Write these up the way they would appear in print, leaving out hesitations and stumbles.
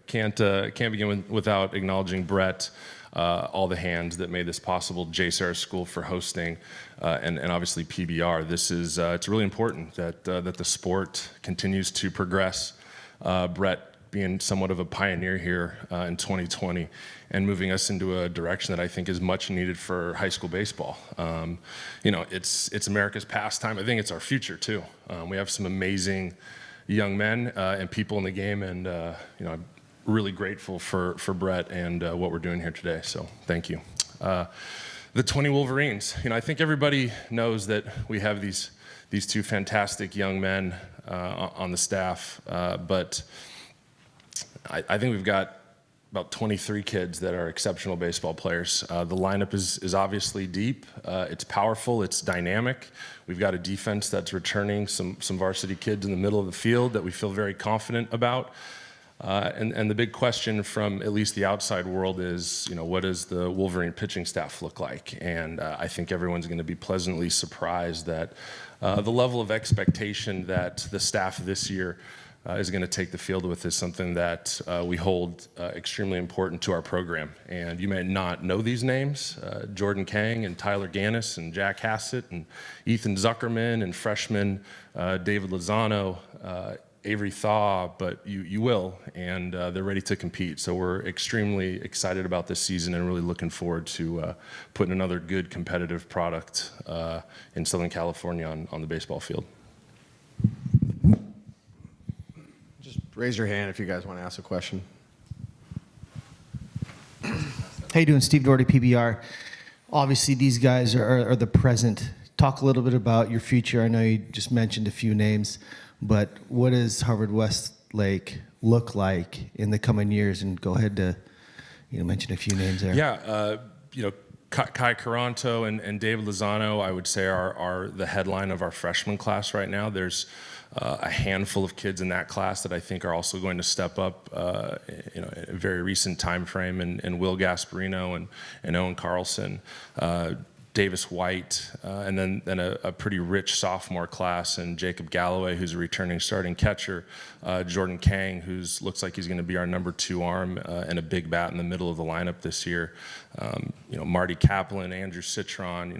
can't begin without acknowledging Brett, all the hands that made this possible, JSerra School for hosting, and obviously PBR. This is it's really important that the sport continues to progress. Brett being somewhat of a pioneer here in 2020 and moving us into a direction that I think is much needed for high school baseball. It's America's pastime. I think it's our future too. We have some amazing young men and people in the game, and I'm really grateful for Brett and what we're doing here today. So thank you. The 20 Wolverines. I think everybody knows that we have these two fantastic young men on the staff, but I think we've got about 23 kids that are exceptional baseball players. The lineup is obviously deep. It's powerful. It's dynamic. We've got a defense that's returning some varsity kids in the middle of the field that we feel very confident about. And the big question from at least the outside world is, what does the Wolverine pitching staff look like? And I think everyone's going to be pleasantly surprised that the level of expectation that the staff this year is going to take the field with is something that we hold extremely important to our program. And you may not know these names, Jordan Kang and Tyler Gannis and Jack Hassett and Ethan Zuckerman and freshman David Lozano, Avery Thaw, but you will, and they're ready to compete. So we're extremely excited about this season and really looking forward to putting another good competitive product in Southern California on the baseball field. Raise your hand if you guys want to ask a question. How you doing? Steve Doherty, PBR. Obviously, these guys are the present. Talk a little bit about your future. I know you just mentioned a few names, but what does Harvard-Westlake look like in the coming years? And go ahead to mention a few names there. Yeah, Kai Caranto and David Lozano, I would say, are the headline of our freshman class right now. There's a handful of kids in that class that I think are also going to step up in a very recent time frame, and Will Gasparino and Owen Carlson, Davis White, and then a pretty rich sophomore class, and Jacob Galloway, who's a returning starting catcher, Jordan Kang, looks like he's going to be our number 2 arm and a big bat in the middle of the lineup this year. Marty Kaplan, Andrew Citron.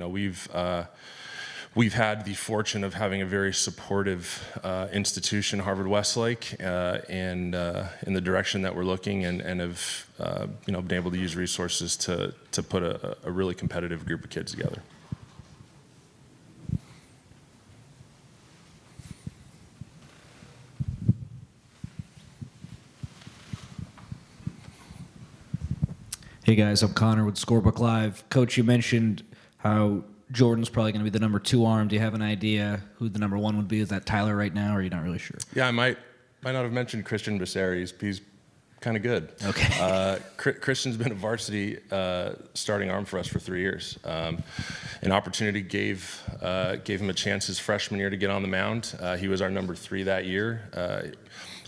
We've had the fortune of having a very supportive institution, Harvard-Westlake, and in the direction that we're looking, and have been able to use resources to put a really competitive group of kids together. Hey guys, I'm Connor with Scorebook Live. Coach, you mentioned how Jordan's probably going to be the number 2 arm. Do you have an idea who the number 1 would be? Is that Tyler right now, or are you not really sure? Yeah, I might not have mentioned Christian Becerra. He's kind of good. Okay. Christian's been a varsity starting arm for us for 3 years. An opportunity gave him a chance his freshman year to get on the mound. He was our number 3 that year.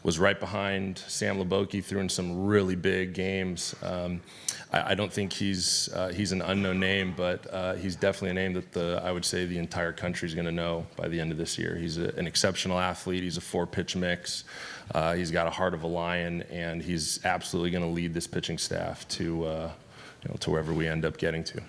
Was right behind Sam Leboki, threw in some really big games. I don't think he's an unknown name, but he's definitely a name that I would say the entire country is going to know by the end of this year. He's an exceptional athlete. He's a 4-pitch mix. He's got a heart of a lion, and he's absolutely going to lead this pitching staff to wherever we end up getting to.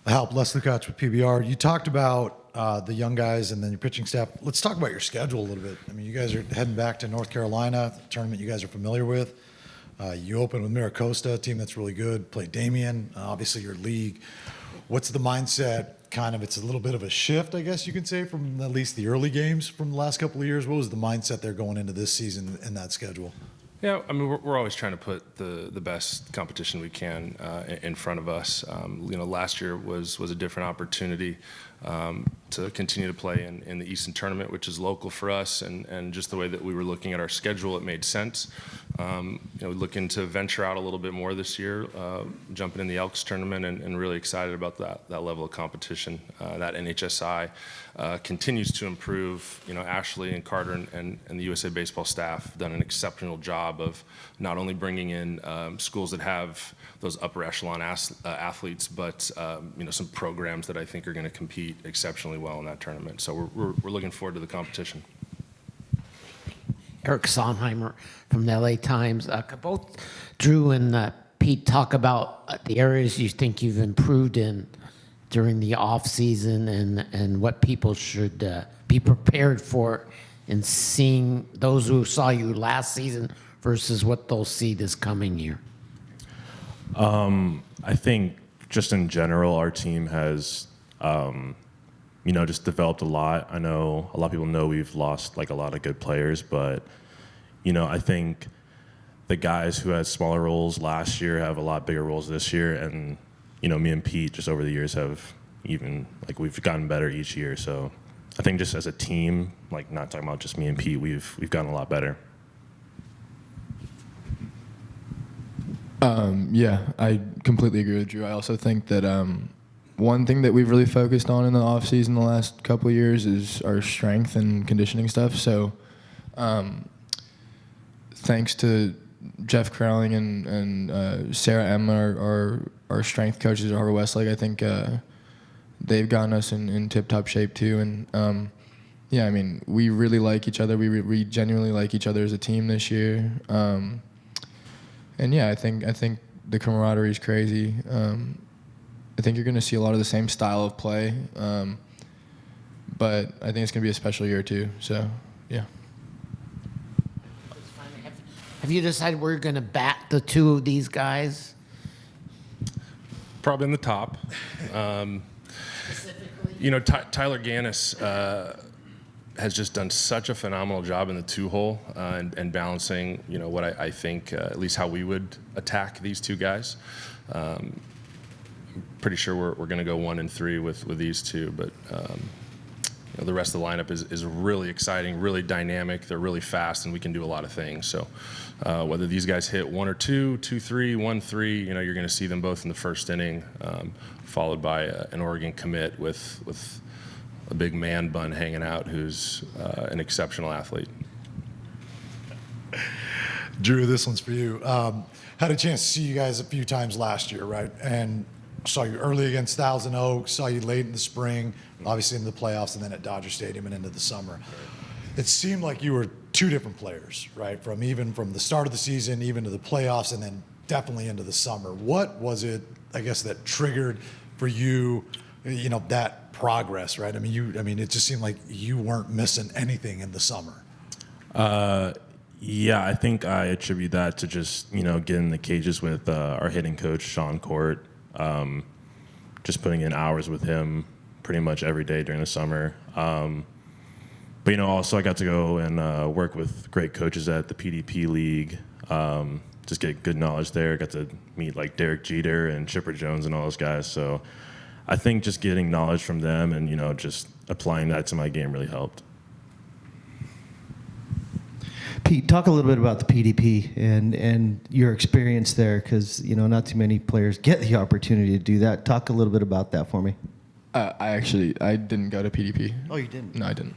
Les Lukács with PBR. You talked about the young guys and then your pitching staff. Let's talk about your schedule a little bit. I mean, you guys are heading back to North Carolina, a tournament you guys are familiar with. You open with Maricosta, a team that's really good. Play Damien, obviously your league. What's the mindset? It's a little bit of a shift, I guess you could say, from at least the early games from the last couple of years. What was the mindset there going into this season in that schedule? Yeah, I mean, we're always trying to put the best competition we can in front of us. Last year was a different opportunity to continue to play in the Easton tournament, which is local for us, and just the way that we were looking at our schedule, it made sense. Looking to venture out a little bit more this year, jumping in the Elks tournament, and really excited about that level of competition. That NHSI continues to improve. Ashley and Carter and the USA Baseball staff have done an exceptional job of not only bringing in schools that have those upper echelon athletes, but some programs that I think are going to compete compete exceptionally well in that tournament. So we're looking forward to the competition. Eric Sonheimer from the LA Times. Could both Drew and Pete talk about the areas you think you've improved in during the off season and what people should be prepared for in seeing those who saw you last season versus what they'll see this coming year? I think just in general, our team has, just developed a lot. I know a lot of people know we've lost like a lot of good players, but, I think the guys who had smaller roles last year have a lot bigger roles this year. And, me and Pete just over the years have we've gotten better each year. So I think just as a team, like not talking about just me and Pete, we've gotten a lot better. Yeah, I completely agree with Drew. I also think that one thing that we've really focused on in the off season the last couple of years is our strength and conditioning stuff. So thanks to Jeff Crowling and Sarah M, our strength coaches at Harvard-Westlake, I think they've gotten us in tip-top shape too. And yeah, I mean, we really like each other. We genuinely like each other as a team this year. And yeah, I think the camaraderie is crazy. I think you're going to see a lot of the same style of play, but I think it's going to be a special year too. So yeah. Have you decided where you're going to bat the two of these guys? Probably in the top. Tyler Gannis has just done such a phenomenal job in the two-hole and balancing, what I think, at least how we would attack these two guys. I'm pretty sure we're going to go 1 and 3 with these two, but the rest of the lineup is really exciting, really dynamic. They're really fast, and we can do a lot of things. So whether these guys hit 1 or 2, 2, 3, 1, 3, you're going to see them both in the first inning, followed by an Oregon commit with a big man bun hanging out who's an exceptional athlete. Drew, this one's for you. Had a chance to see you guys a few times last year, right? And saw you early against Thousand Oaks, saw you late in the spring, obviously in the playoffs, and then at Dodger Stadium and into the summer. It seemed like you were two different players, right? From the start of the season, even to the playoffs, and then definitely into the summer. What was it, I guess, that triggered for you, that progress, right? I mean, it just seemed like you weren't missing anything in the summer. Yeah, I think I attribute that to just, getting in the cages with our hitting coach, Sean Court. Just putting in hours with him pretty much every day during the summer. But, also I got to go and work with great coaches at the PDP League, just get good knowledge there. Got to meet like Derek Jeter and Chipper Jones and all those guys. So I think just getting knowledge from them and, just applying that to my game really helped. Pete, talk a little bit about the PDP and your experience there, because not too many players get the opportunity to do that. Talk a little bit about that for me. I didn't go to PDP. Oh, you didn't? No, I didn't.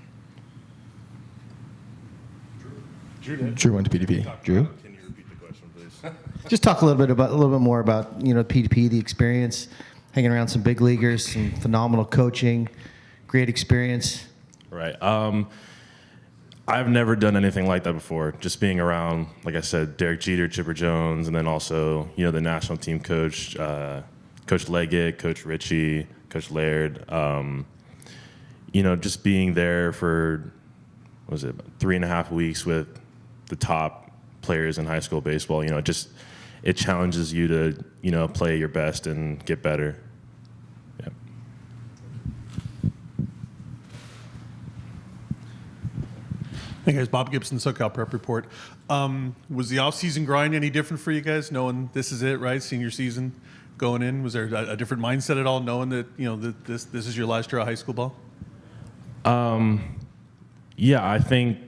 Drew went to PDP. Drew? Can you repeat the question, please? Just talk a little bit more about PDP, the experience, hanging around some big leaguers, some phenomenal coaching, great experience. Right. I've never done anything like that before. Just being around, like I said, Derek Jeter, Chipper Jones, and then also, the national team coach, Coach Leggett, Coach Ritchie, Coach Laird. Just being there for, 3.5 weeks with the top players in high school baseball. It challenges you to, play your best and get better. Yeah. Hey guys, Bob Gibson, SoCal Prep Report. Was the off-season grind any different for you guys, knowing this is it, right? Senior season going in. Was there a different mindset at all, knowing that that this is your last year of high school ball? Yeah, I think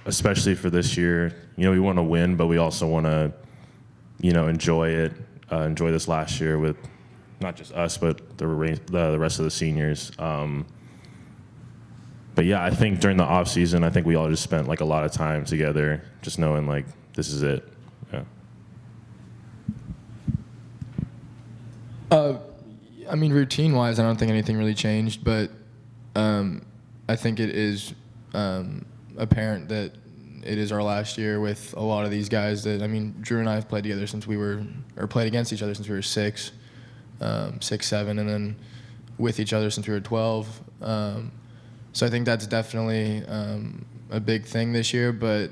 especially for this year, we want to win, but we also want to, enjoy it, enjoy this last year with not just us, but the rest of the seniors. But yeah, I think during the off season, I think we all just spent like a lot of time together, just knowing like this is it. Yeah. Routine-wise, I don't think anything really changed, but I think it is apparent that it is our last year with a lot of these guys that, I mean, Drew and I have played together since played against each other since we were 6, 7, and then with each other since we were 12. So I think that's definitely a big thing this year. But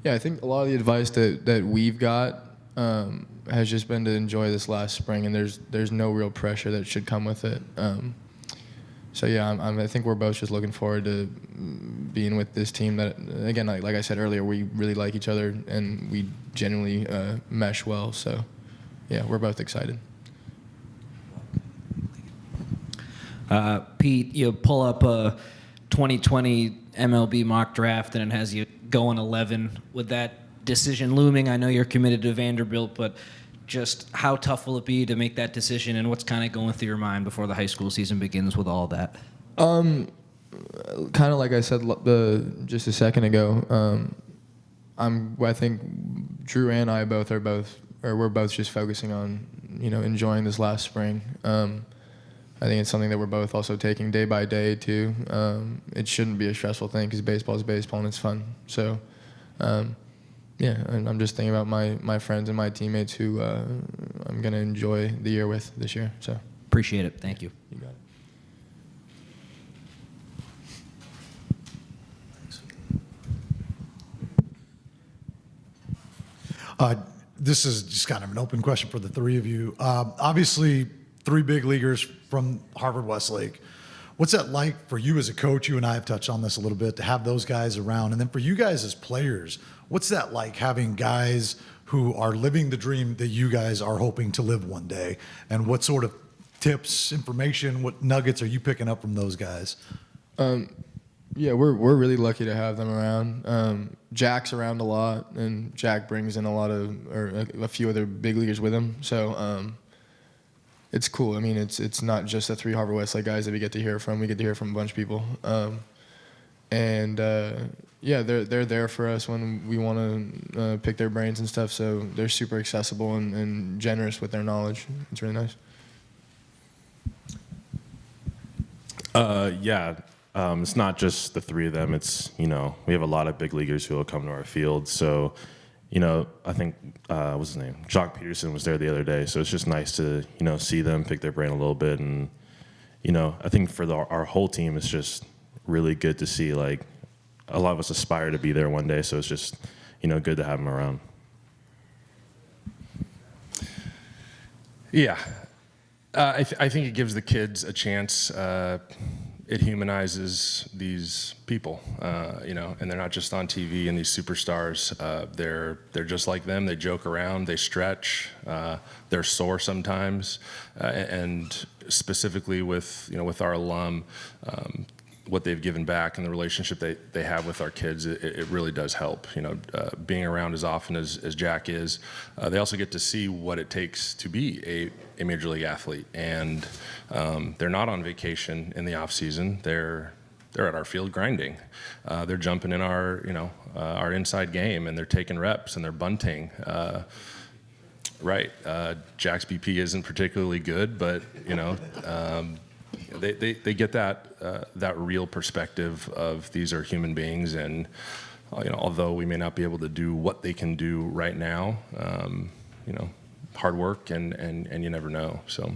yeah, I think a lot of the advice that we've got has just been to enjoy this last spring, and there's no real pressure that should come with it. So yeah, I think we're both just looking forward to being with this team that, again, like I said earlier, we really like each other and we genuinely mesh well. So yeah, we're both excited. Pete, you pull up a 2020 MLB mock draft and it has you going 11. With that decision looming, I know you're committed to Vanderbilt, but just how tough will it be to make that decision, and what's kind of going through your mind before the high school season begins with all that? Kind of like I said just a second ago, I think Drew and I we're both just focusing on, enjoying this last spring. I think it's something that we're both also taking day by day too. It shouldn't be a stressful thing because baseball is baseball and it's fun. So, yeah, and I'm just thinking about my friends and my teammates who I'm going to enjoy the year with this year. So Appreciate it. Thank you. you got it. This is just kind of an open question for the three of you. Obviously, 3 big leaguers from Harvard-Westlake. What's that like for you as a coach? You and I have touched on this a little bit, to have those guys around. And then for you guys as players, what's that like, having guys who are living the dream that you guys are hoping to live one day? And what sort of tips, information, what nuggets are you picking up from those guys? Yeah, we're really lucky to have them around. Jack's around a lot, and Jack brings in a few other big leaguers with him. So it's cool. I mean, it's not just the 3 Harvard-Westlake guys that we get to hear from. We get to hear from a bunch of people. Yeah, they're there for us when we want to pick their brains and stuff. So they're super accessible and generous with their knowledge. It's really nice. Yeah. It's not just the 3 of them. It's, we have a lot of big leaguers who will come to our field. So, I think, what's his name? Jock Peterson was there the other day. So it's just nice to, see them, pick their brain a little bit. And, I think for our whole team, it's just really good to see, like, a lot of us aspire to be there one day. So it's just, good to have them around. Yeah. I think it gives the kids a chance. It humanizes these people, and they're not just on TV and these superstars. They're just like them. They joke around, they stretch, they're sore sometimes, and specifically with our alum, what they've given back and the relationship they have with our kids, it really does help. Being around as often as Jack is, they also get to see what it takes to be a major league athlete, and they're not on vacation in the off season. They're at our field grinding. They're jumping in our inside game, and they're taking reps and they're bunting. Right. Jack's BP isn't particularly good, but they get that real perspective of these are human beings, and although we may not be able to do what they can do right now, hard work and you never know. So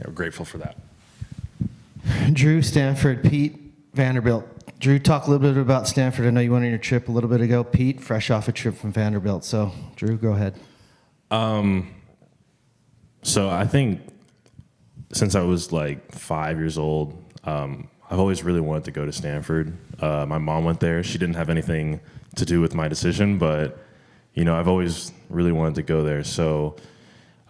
we're grateful for that. Drew, Stanford, Pete, Vanderbilt. Drew, talk a little bit about Stanford. I know you went on your trip a little bit ago. Pete, fresh off a trip from Vanderbilt. So, Drew, go ahead. So I think since I was like 5 years old, I've always really wanted to go to Stanford. My mom went there. She didn't have anything to do with my decision, but I've always really wanted to go there. So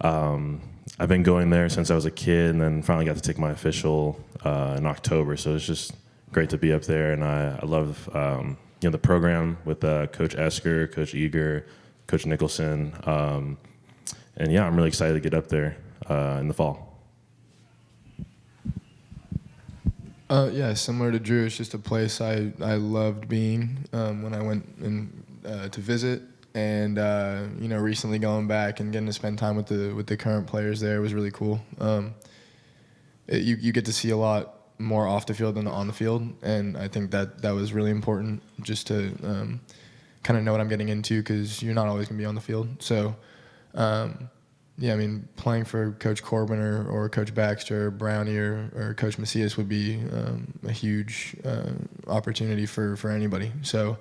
I've been going there since I was a kid, and then finally got to take my official in October. So it's just great to be up there, and I love the program with Coach Esker, Coach Eager, Coach Nicholson, and yeah, I'm really excited to get up there in the fall. Yeah, similar to Drew, it's just a place I loved being when I went to visit, and recently going back and getting to spend time with the current players there was really cool. You get to see a lot more off the field than on the field, and I think that was really important just to kind of know what I'm getting into, because you're not always going to be on the field. So, yeah, I mean, playing for Coach Corbin or Coach Baxter or Brownie or Coach Macias would be a huge opportunity for anybody. So,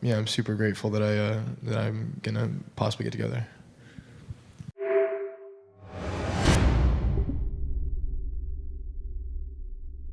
yeah, I'm super grateful that I'm going to possibly get together.